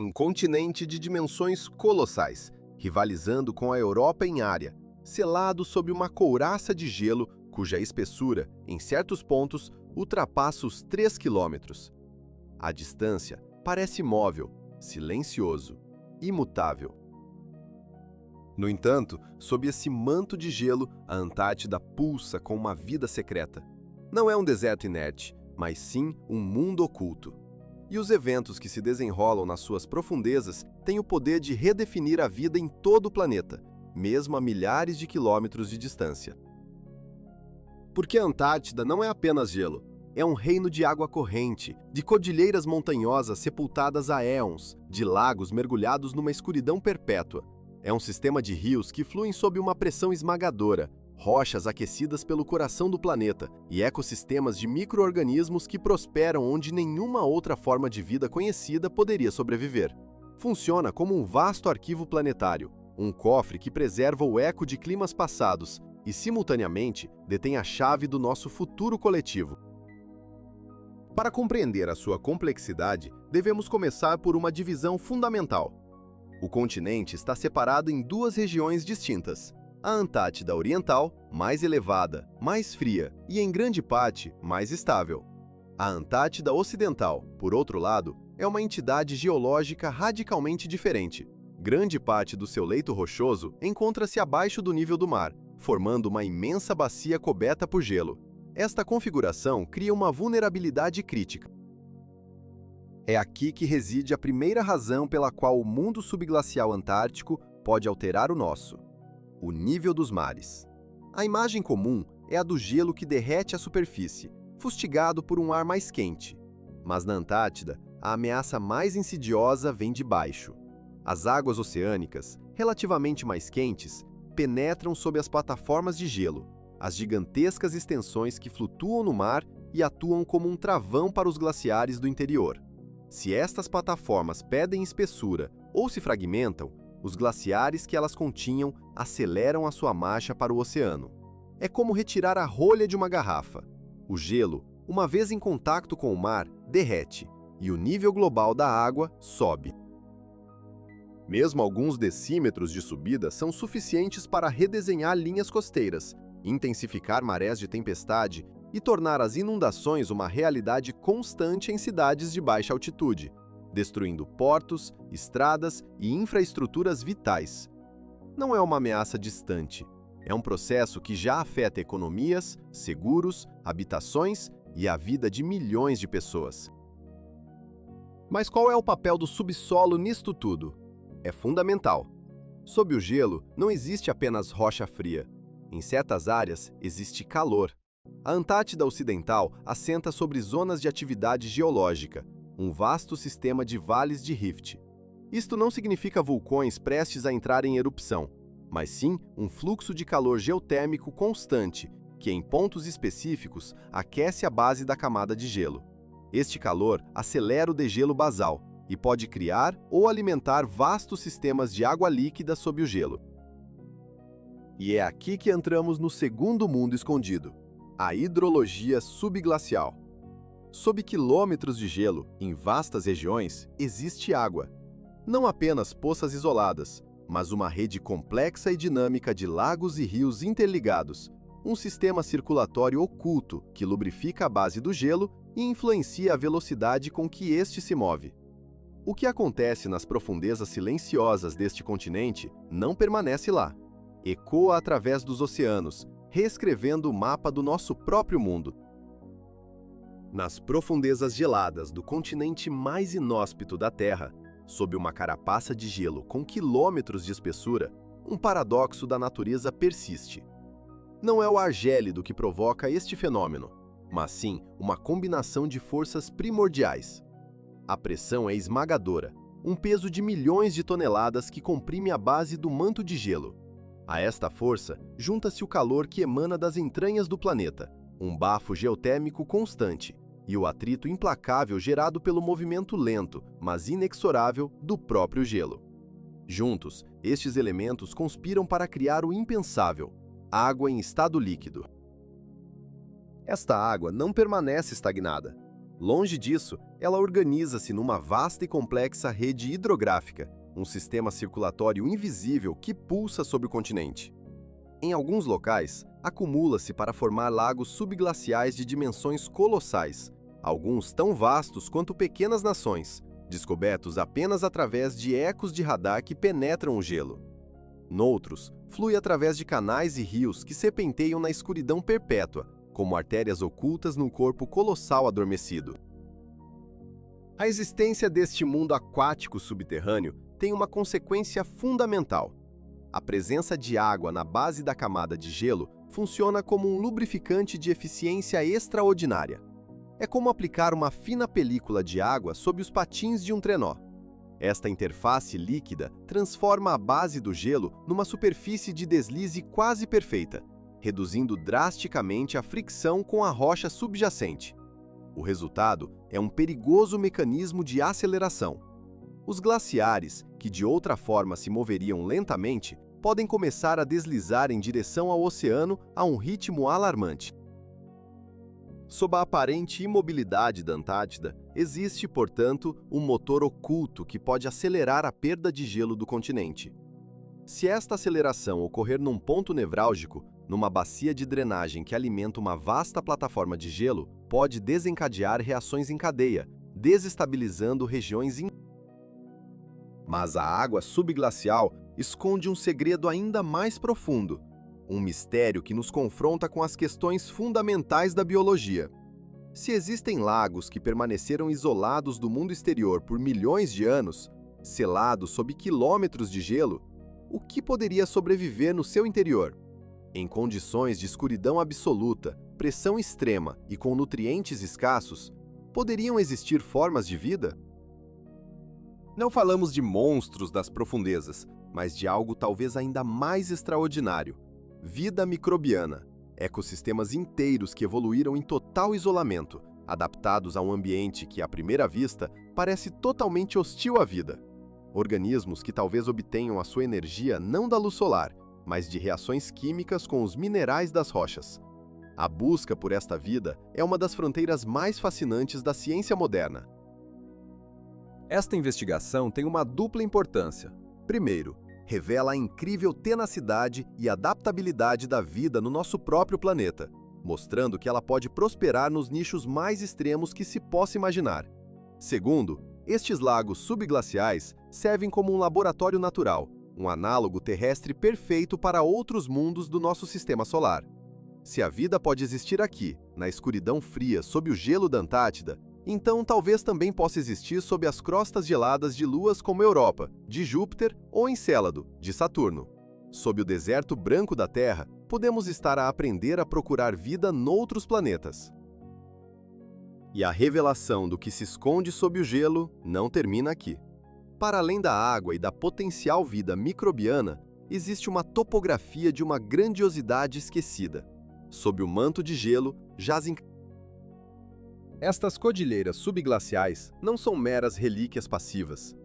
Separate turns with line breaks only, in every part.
Um continente de dimensões colossais, rivalizando com a Europa em área, selado sob uma couraça de gelo cuja espessura, em certos pontos, ultrapassa os 3 quilômetros. A distância parece móvel, silencioso, imutável. No entanto, sob esse manto de gelo, a Antártida pulsa com uma vida secreta. Não é um deserto inerte, mas sim um mundo oculto. E os eventos que se desenrolam nas suas profundezas têm o poder de redefinir a vida em todo o planeta, mesmo a milhares de quilômetros de distância. Porque a Antártida não é apenas gelo, é um reino de água corrente, de cordilheiras montanhosas sepultadas há éons, de lagos mergulhados numa escuridão perpétua. É um sistema de rios que fluem sob uma pressão esmagadora, rochas aquecidas pelo coração do planeta e ecossistemas de micro-organismos que prosperam onde nenhuma outra forma de vida conhecida poderia sobreviver. Funciona como um vasto arquivo planetário, um cofre que preserva o eco de climas passados e, simultaneamente, detém a chave do nosso futuro coletivo. Para compreender a sua complexidade, devemos começar por uma divisão fundamental. O continente está separado em duas regiões distintas. A Antártida Oriental, mais elevada, mais fria e, em grande parte, mais estável. A Antártida Ocidental, por outro lado, é uma entidade geológica radicalmente diferente. Grande parte do seu leito rochoso encontra-se abaixo do nível do mar, formando uma imensa bacia coberta por gelo. Esta configuração cria uma vulnerabilidade crítica. É aqui que reside a primeira razão pela qual o mundo subglacial antártico pode alterar o nosso: o nível dos mares. A imagem comum é a do gelo que derrete a superfície, fustigado por um ar mais quente. Mas na Antártida, a ameaça mais insidiosa vem de baixo. As águas oceânicas, relativamente mais quentes, penetram sob as plataformas de gelo, as gigantescas extensões que flutuam no mar e atuam como um travão para os glaciares do interior. Se estas plataformas perdem espessura ou se fragmentam, os glaciares que elas continham aceleram a sua marcha para o oceano. É como retirar a rolha de uma garrafa. O gelo, uma vez em contato com o mar, derrete, e o nível global da água sobe. Mesmo alguns decímetros de subida são suficientes para redesenhar linhas costeiras, intensificar marés de tempestade e tornar as inundações uma realidade constante em cidades de baixa altitude, destruindo portos, estradas e infraestruturas vitais. Não é uma ameaça distante, é um processo que já afeta economias, seguros, habitações e a vida de milhões de pessoas. Mas qual é o papel do subsolo nisto tudo? É fundamental. Sob o gelo, não existe apenas rocha fria. Em certas áreas, existe calor. A Antártida Ocidental assenta sobre zonas de atividade geológica, um vasto sistema de vales de rift. Isto não significa vulcões prestes a entrar em erupção, mas sim um fluxo de calor geotérmico constante, que em pontos específicos aquece a base da camada de gelo. Este calor acelera o degelo basal e pode criar ou alimentar vastos sistemas de água líquida sob o gelo. E é aqui que entramos no segundo mundo escondido: a hidrologia subglacial. Sob quilômetros de gelo, em vastas regiões, existe água. Não apenas poças isoladas, mas uma rede complexa e dinâmica de lagos e rios interligados, um sistema circulatório oculto que lubrifica a base do gelo e influencia a velocidade com que este se move. O que acontece nas profundezas silenciosas deste continente não permanece lá. Ecoa através dos oceanos, reescrevendo o mapa do nosso próprio mundo. Nas profundezas geladas do continente mais inóspito da Terra, sob uma carapaça de gelo com quilômetros de espessura, um paradoxo da natureza persiste. Não é o ar gélido que provoca este fenômeno, mas sim uma combinação de forças primordiais. A pressão é esmagadora, um peso de milhões de toneladas que comprime a base do manto de gelo. A esta força junta-se o calor que emana das entranhas do planeta, um bafo geotérmico constante, e o atrito implacável gerado pelo movimento lento, mas inexorável, do próprio gelo. Juntos, estes elementos conspiram para criar o impensável: água em estado líquido. Esta água não permanece estagnada. Longe disso, ela organiza-se numa vasta e complexa rede hidrográfica, um sistema circulatório invisível que pulsa sobre o continente. Em alguns locais, acumula-se para formar lagos subglaciais de dimensões colossais, alguns tão vastos quanto pequenas nações, descobertos apenas através de ecos de radar que penetram o gelo. Noutros, flui através de canais e rios que serpenteiam na escuridão perpétua, como artérias ocultas num corpo colossal adormecido. A existência deste mundo aquático subterrâneo tem uma consequência fundamental. A presença de água na base da camada de gelo funciona como um lubrificante de eficiência extraordinária. É como aplicar uma fina película de água sob os patins de um trenó. Esta interface líquida transforma a base do gelo numa superfície de deslize quase perfeita, reduzindo drasticamente a fricção com a rocha subjacente. O resultado é um perigoso mecanismo de aceleração. Os glaciares, que de outra forma se moveriam lentamente, podem começar a deslizar em direção ao oceano a um ritmo alarmante. Sob a aparente imobilidade da Antártida, existe, portanto, um motor oculto que pode acelerar a perda de gelo do continente. Se esta aceleração ocorrer num ponto nevrálgico, numa bacia de drenagem que alimenta uma vasta plataforma de gelo, pode desencadear reações em cadeia, desestabilizando regiões. Mas a água subglacial esconde um segredo ainda mais profundo, um mistério que nos confronta com as questões fundamentais da biologia. Se existem lagos que permaneceram isolados do mundo exterior por milhões de anos, selados sob quilômetros de gelo, o que poderia sobreviver no seu interior? Em condições de escuridão absoluta, pressão extrema e com nutrientes escassos, poderiam existir formas de vida? Não falamos de monstros das profundezas, mas de algo talvez ainda mais extraordinário: vida microbiana, ecossistemas inteiros que evoluíram em total isolamento, adaptados a um ambiente que, à primeira vista, parece totalmente hostil à vida. Organismos que talvez obtenham a sua energia não da luz solar, mas de reações químicas com os minerais das rochas. A busca por esta vida é uma das fronteiras mais fascinantes da ciência moderna. Esta investigação tem uma dupla importância. Primeiro, revela a incrível tenacidade e adaptabilidade da vida no nosso próprio planeta, mostrando que ela pode prosperar nos nichos mais extremos que se possa imaginar. Segundo, estes lagos subglaciais servem como um laboratório natural, um análogo terrestre perfeito para outros mundos do nosso sistema solar. Se a vida pode existir aqui, na escuridão fria sob o gelo da Antártida, então talvez também possa existir sob as crostas geladas de luas como Europa, de Júpiter ou Encélado, de Saturno. Sob o deserto branco da Terra, podemos estar a aprender a procurar vida noutros planetas. E a revelação do que se esconde sob o gelo não termina aqui. Para além da água e da potencial vida microbiana, existe uma topografia de uma grandiosidade esquecida. Sob o manto de gelo, jazem. Estas cordilheiras subglaciais não são meras relíquias passivas.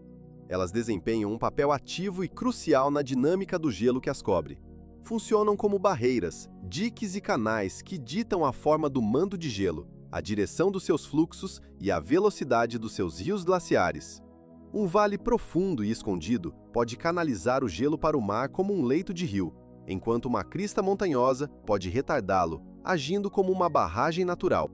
Elas desempenham um papel ativo e crucial na dinâmica do gelo que as cobre. Funcionam como barreiras, diques e canais que ditam a forma do manto de gelo, a direção dos seus fluxos e a velocidade dos seus rios glaciares. Um vale profundo e escondido pode canalizar o gelo para o mar como um leito de rio, enquanto uma crista montanhosa pode retardá-lo, agindo como uma barragem natural.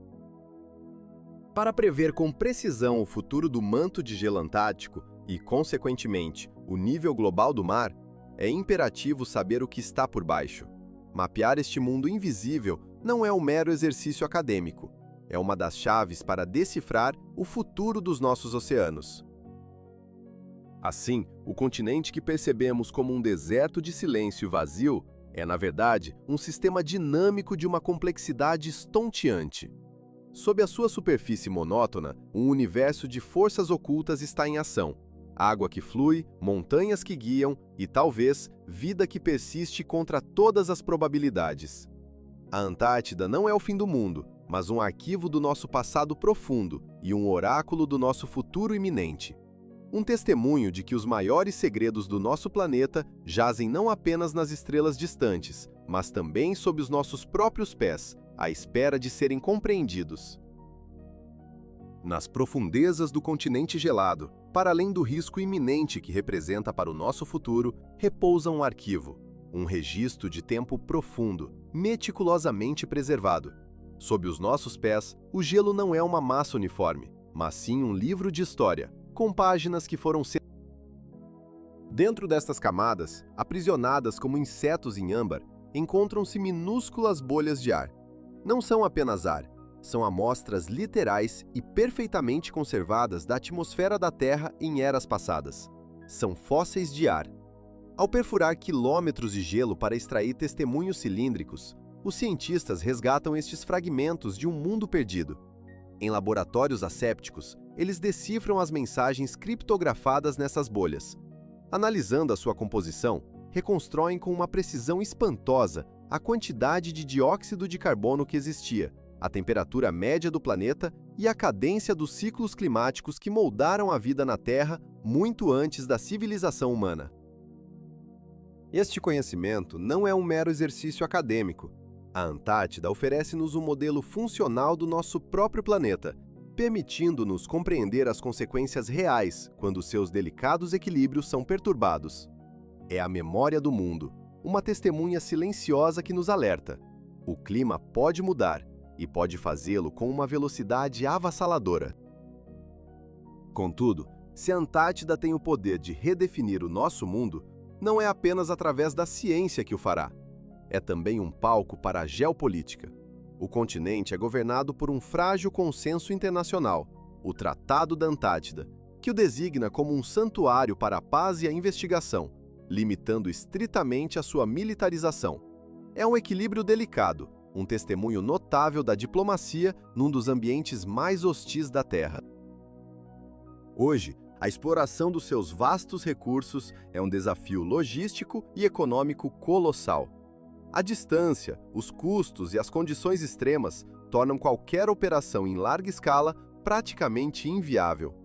Para prever com precisão o futuro do manto de gelo antártico e, consequentemente, o nível global do mar, é imperativo saber o que está por baixo. Mapear este mundo invisível não é um mero exercício acadêmico, é uma das chaves para decifrar o futuro dos nossos oceanos. Assim, o continente que percebemos como um deserto de silêncio vazio é, na verdade, um sistema dinâmico de uma complexidade estonteante. Sob a sua superfície monótona, um universo de forças ocultas está em ação. Água que flui, montanhas que guiam e, talvez, vida que persiste contra todas as probabilidades. A Antártida não é o fim do mundo, mas um arquivo do nosso passado profundo e um oráculo do nosso futuro iminente. Um testemunho de que os maiores segredos do nosso planeta jazem não apenas nas estrelas distantes, mas também sob os nossos próprios pés, à espera de serem compreendidos. Nas profundezas do continente gelado, para além do risco iminente que representa para o nosso futuro, repousa um arquivo, um registro de tempo profundo, meticulosamente preservado. Sob os nossos pés, o gelo não é uma massa uniforme, mas sim um livro de história, com páginas que foram sendo... Dentro destas camadas, aprisionadas como insetos em âmbar, encontram-se minúsculas bolhas de ar. Não são apenas ar, são amostras literais e perfeitamente conservadas da atmosfera da Terra em eras passadas. São fósseis de ar. Ao perfurar quilômetros de gelo para extrair testemunhos cilíndricos, os cientistas resgatam estes fragmentos de um mundo perdido. Em laboratórios assépticos, eles decifram as mensagens criptografadas nessas bolhas. Analisando a sua composição, reconstroem com uma precisão espantosa a quantidade de dióxido de carbono que existia, a temperatura média do planeta e a cadência dos ciclos climáticos que moldaram a vida na Terra muito antes da civilização humana. Este conhecimento não é um mero exercício acadêmico. A Antártida oferece-nos um modelo funcional do nosso próprio planeta, permitindo-nos compreender as consequências reais quando seus delicados equilíbrios são perturbados. É a memória do mundo, uma testemunha silenciosa que nos alerta. O clima pode mudar, e pode fazê-lo com uma velocidade avassaladora. Contudo, se a Antártida tem o poder de redefinir o nosso mundo, não é apenas através da ciência que o fará. É também um palco para a geopolítica. O continente é governado por um frágil consenso internacional, o Tratado da Antártida, que o designa como um santuário para a paz e a investigação, limitando estritamente a sua militarização. É um equilíbrio delicado, um testemunho notável da diplomacia num dos ambientes mais hostis da Terra. Hoje, a exploração dos seus vastos recursos é um desafio logístico e econômico colossal. A distância, os custos e as condições extremas tornam qualquer operação em larga escala praticamente inviável.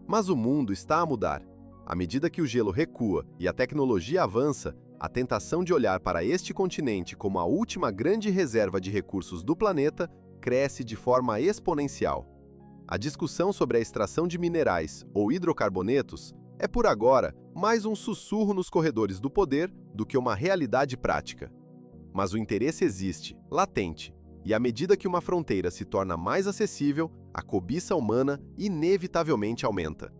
Mas o mundo está a mudar. À medida que o gelo recua e a tecnologia avança, a tentação de olhar para este continente como a última grande reserva de recursos do planeta cresce de forma exponencial. A discussão sobre a extração de minerais ou hidrocarbonetos é, por agora, mais um sussurro nos corredores do poder do que uma realidade prática. Mas o interesse existe, latente, e à medida que uma fronteira se torna mais acessível, a cobiça humana inevitavelmente aumenta.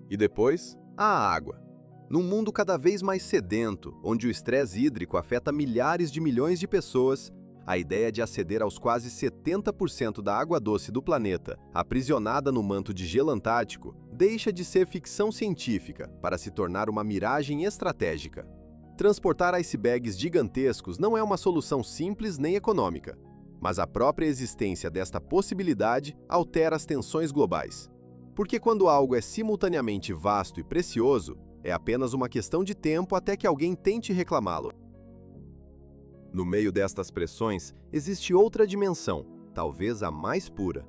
E depois, a água. Num mundo cada vez mais sedento, onde o estresse hídrico afeta milhares de milhões de pessoas, a ideia de aceder aos quase 70% da água doce do planeta, aprisionada no manto de gelo antártico, deixa de ser ficção científica para se tornar uma miragem estratégica. Transportar icebergs gigantescos não é uma solução simples nem econômica, mas a própria existência desta possibilidade altera as tensões globais. Porque quando algo é simultaneamente vasto e precioso, é apenas uma questão de tempo até que alguém tente reclamá-lo. No meio destas pressões, existe outra dimensão, talvez a mais pura.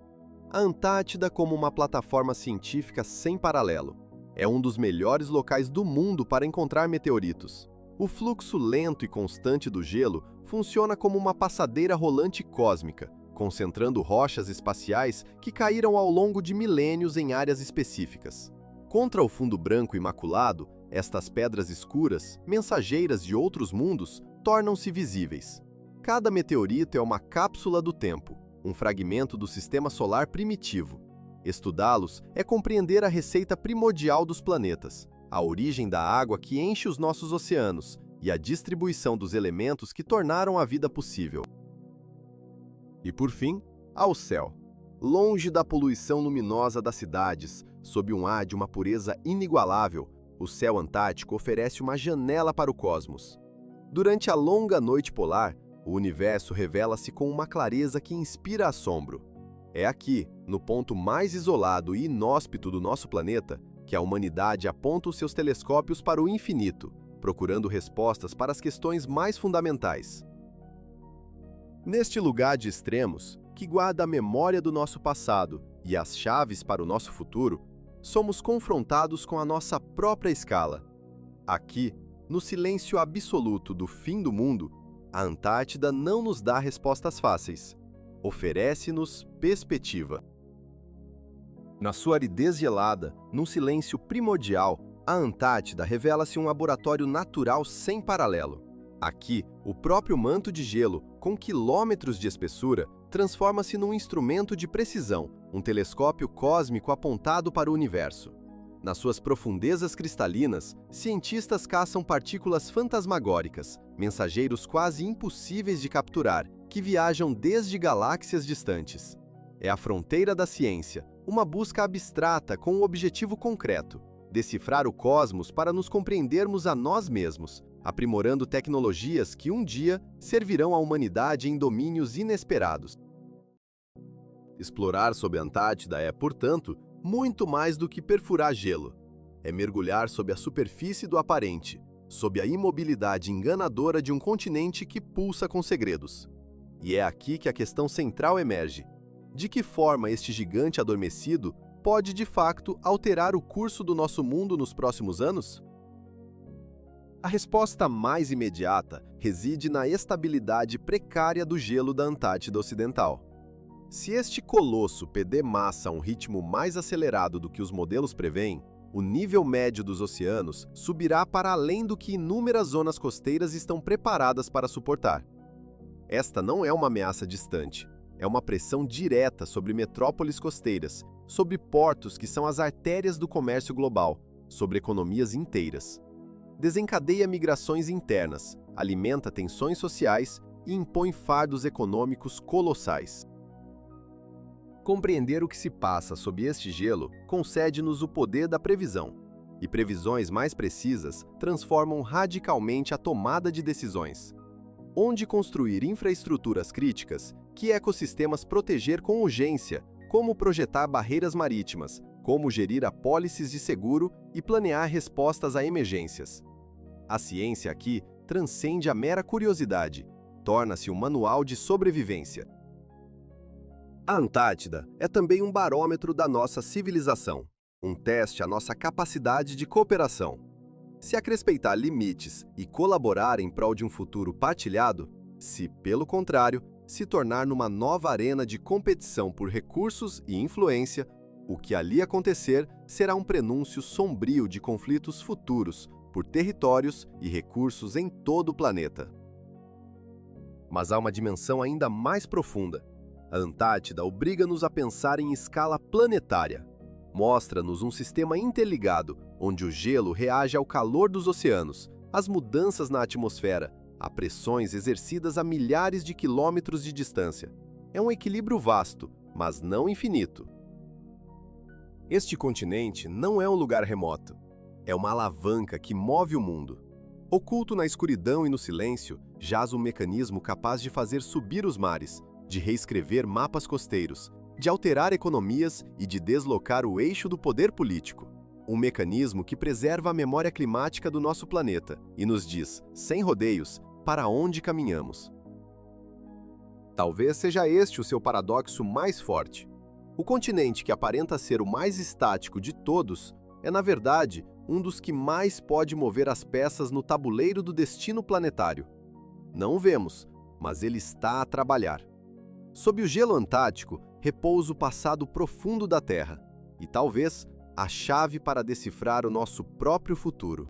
A Antártida como uma plataforma científica sem paralelo. É um dos melhores locais do mundo para encontrar meteoritos. O fluxo lento e constante do gelo funciona como uma passadeira rolante cósmica, concentrando rochas espaciais que caíram ao longo de milênios em áreas específicas. Contra o fundo branco imaculado, estas pedras escuras, mensageiras de outros mundos, tornam-se visíveis. Cada meteorito é uma cápsula do tempo, um fragmento do sistema solar primitivo. Estudá-los é compreender a receita primordial dos planetas, a origem da água que enche os nossos oceanos e a distribuição dos elementos que tornaram a vida possível. E por fim, ao céu. Longe da poluição luminosa das cidades, sob um ar de uma pureza inigualável, o céu antártico oferece uma janela para o cosmos. Durante a longa noite polar, o universo revela-se com uma clareza que inspira assombro. É aqui, no ponto mais isolado e inóspito do nosso planeta, que a humanidade aponta os seus telescópios para o infinito, procurando respostas para as questões mais fundamentais. Neste lugar de extremos, que guarda a memória do nosso passado e as chaves para o nosso futuro, somos confrontados com a nossa própria escala. Aqui, no silêncio absoluto do fim do mundo, a Antártida não nos dá respostas fáceis. Oferece-nos perspectiva. Na sua aridez gelada, num silêncio primordial, a Antártida revela-se um laboratório natural sem paralelo. Aqui, o próprio manto de gelo, com quilômetros de espessura, transforma-se num instrumento de precisão, um telescópio cósmico apontado para o universo. Nas suas profundezas cristalinas, cientistas caçam partículas fantasmagóricas, mensageiros quase impossíveis de capturar, que viajam desde galáxias distantes. É a fronteira da ciência, uma busca abstrata com um objetivo concreto: decifrar o cosmos para nos compreendermos a nós mesmos, aprimorando tecnologias que um dia servirão à humanidade em domínios inesperados. Explorar sob a Antártida é, portanto, muito mais do que perfurar gelo. É mergulhar sob a superfície do aparente, sob a imobilidade enganadora de um continente que pulsa com segredos. E é aqui que a questão central emerge: de que forma este gigante adormecido pode, de facto, alterar o curso do nosso mundo nos próximos anos? A resposta mais imediata reside na estabilidade precária do gelo da Antártida Ocidental. Se este colosso perder massa a um ritmo mais acelerado do que os modelos prevêem, o nível médio dos oceanos subirá para além do que inúmeras zonas costeiras estão preparadas para suportar. Esta não é uma ameaça distante, é uma pressão direta sobre metrópoles costeiras, sobre portos que são as artérias do comércio global, sobre economias inteiras. Desencadeia migrações internas, alimenta tensões sociais e impõe fardos econômicos colossais. Compreender o que se passa sob este gelo concede-nos o poder da previsão, e previsões mais precisas transformam radicalmente a tomada de decisões. Onde construir infraestruturas críticas, que ecossistemas proteger com urgência, como projetar barreiras marítimas, como gerir apólices de seguro e planear respostas a emergências. A ciência aqui transcende a mera curiosidade, torna-se um manual de sobrevivência. A Antártida é também um barômetro da nossa civilização, um teste à nossa capacidade de cooperação. Se a respeitar limites e colaborar em prol de um futuro partilhado, se, pelo contrário, se tornar numa nova arena de competição por recursos e influência, o que ali acontecer será um prenúncio sombrio de conflitos futuros por territórios e recursos em todo o planeta. Mas há uma dimensão ainda mais profunda. A Antártida obriga-nos a pensar em escala planetária. Mostra-nos um sistema interligado, onde o gelo reage ao calor dos oceanos, às mudanças na atmosfera, a pressões exercidas a milhares de quilômetros de distância. É um equilíbrio vasto, mas não infinito. Este continente não é um lugar remoto. É uma alavanca que move o mundo. Oculto na escuridão e no silêncio, jaz um mecanismo capaz de fazer subir os mares, de reescrever mapas costeiros, de alterar economias e de deslocar o eixo do poder político. Um mecanismo que preserva a memória climática do nosso planeta e nos diz, sem rodeios, para onde caminhamos. Talvez seja este o seu paradoxo mais forte. O continente que aparenta ser o mais estático de todos é, na verdade, um dos que mais pode mover as peças no tabuleiro do destino planetário. Não o vemos, mas ele está a trabalhar. Sob o gelo antártico repousa o passado profundo da Terra e, talvez, a chave para decifrar o nosso próprio futuro.